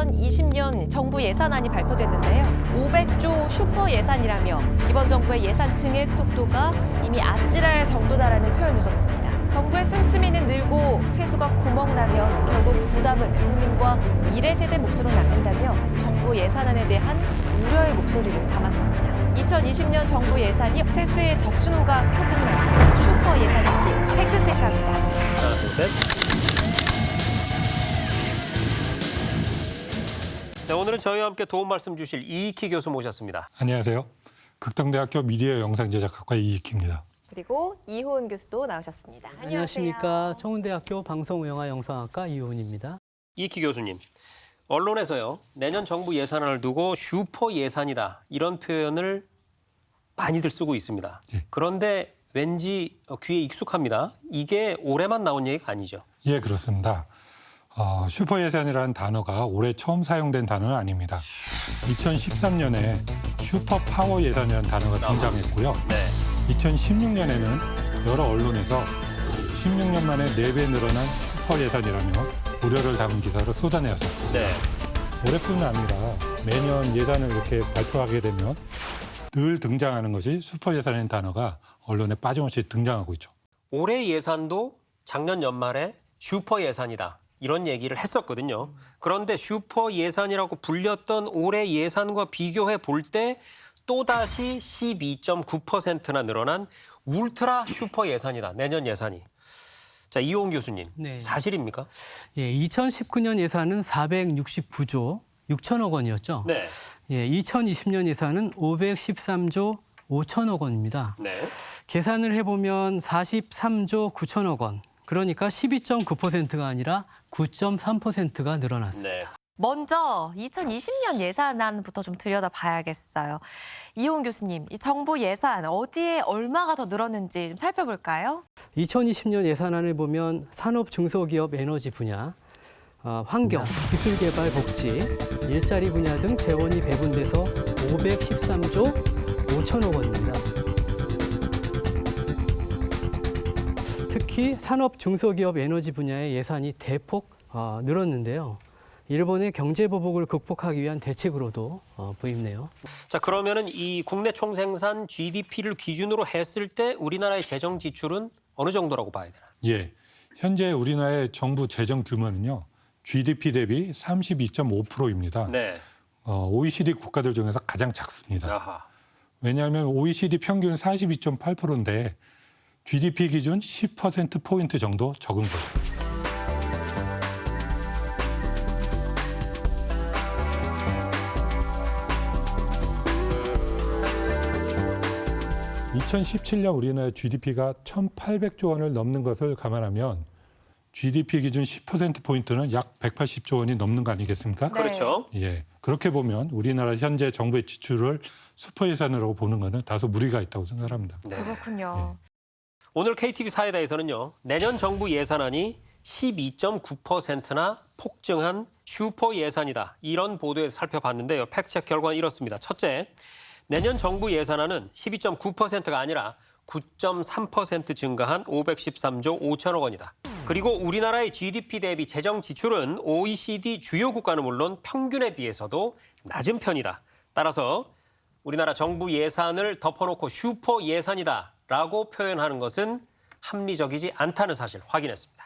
2020년 정부 예산안이 발표됐는데요. 500조 슈퍼 예산이라며 이번 정부의 예산 증액 속도가 이미 아찔할 정도다라는 표현을 썼습니다. 정부의 씀씀이는 늘고 세수가 구멍나면 결국 부담은 국민과 미래 세대 몫으로 남는다며 정부 예산안에 대한 우려의 목소리를 담았습니다. 2020년 정부 예산이 세수의 적신호가 켜진 만큼 슈퍼 예산인지 팩트체크합니다. 하나, 둘, 셋. 네, 오늘은 저희와 함께 도움 말씀 주실 이익희 교수 모셨습니다. 안녕하세요. 극동대학교 미디어 영상제작학과 이익희입니다. 그리고 이호은 교수도 나오셨습니다. 안녕하십니까. 청운대학교 방송영화영상학과 이호은입니다. 이익희 교수님, 언론에서요, 내년 정부 예산안을 두고 슈퍼 예산이다 이런 표현을 많이들 쓰고 있습니다. 예. 그런데 왠지 귀에 익숙합니다. 이게 올해만 나온 얘기가 아니죠. 예, 그렇습니다. 슈퍼 예산이라는 단어가 올해 처음 사용된 단어는 아닙니다. 2013년에 슈퍼 파워 예산이라는 단어가 등장했고요. 네. 2016년에는 여러 언론에서 16년 만에 4배 늘어난 슈퍼 예산이라며 우려를 담은 기사를 쏟아내었습니다. 네. 올해뿐만 아니라 매년 예산을 이렇게 발표하게 되면 늘 등장하는 것이 슈퍼 예산이라는 단어가 언론에 빠짐없이 등장하고 있죠. 올해 예산도 작년 연말에 슈퍼 예산이다 이런 얘기를 했었거든요. 그런데 슈퍼 예산이라고 불렸던 올해 예산과 비교해 볼 때 또다시 12.9%나 늘어난 울트라 슈퍼 예산이다, 내년 예산이. 자, 이호은 교수님, 네. 사실입니까? 예, 2019년 예산은 469조 6천억 원이었죠. 네. 예, 2020년 예산은 513조 5천억 원입니다. 네. 계산을 해보면 43조 9천억 원. 그러니까 12.9%가 아니라 9.3%가 늘어났습니다. 네. 먼저 2020년 예산안부터 좀 들여다봐야겠어요. 이호은 교수님, 이 정부 예산 어디에 얼마가 더 늘었는지 좀 살펴볼까요? 2020년 예산안을 보면 산업 중소기업 에너지 분야, 환경, 기술개발, 복지, 일자리 분야 등 재원이 배분돼서 513조 5천억 원입니다. 특히 산업 중소기업 에너지 분야의 예산이 대폭 늘었는데요. 일본의 경제 보복을 극복하기 위한 대책으로도 보이네요. 자, 그러면은 이 국내 총생산 GDP를 기준으로 했을 때 우리나라의 재정 지출은 어느 정도라고 봐야 되나? 예, 현재 우리나라의 정부 재정 규모는요. GDP 대비 32.5%입니다. 네. OECD 국가들 중에서 가장 작습니다. 아하. 왜냐하면 OECD 평균 42.8%인데 GDP 기준 10%포인트 정도 적은 거죠. (2017년) 우리나라 GDP가 1,800조 원을 넘는 것을 감안하면 GDP 기준 10%포인트는 약 180조 원이 넘는 거 아니겠습니까? 네. 그렇죠. 예, 그렇게 보면 우리나라 현재 정부의 지출을 슈퍼 예산이라고 보는 것은 다소 무리가 있다고 생각합니다. 네. 그렇군요. 오늘 KTV 사회다에서는요, 내년 정부 예산안이 12.9%나 폭증한 슈퍼 예산이다. 이런 보도에서 살펴봤는데요. 팩트체크 결과는 이렇습니다. 첫째, 내년 정부 예산안은 12.9%가 아니라 9.3% 증가한 513조 5천억 원이다. 그리고 우리나라의 GDP 대비 재정 지출은 OECD 주요 국가는 물론 평균에 비해서도 낮은 편이다. 따라서 우리나라 정부 예산을 덮어놓고 슈퍼 예산이다라고 표현하는 것은 합리적이지 않다는 사실 확인했습니다.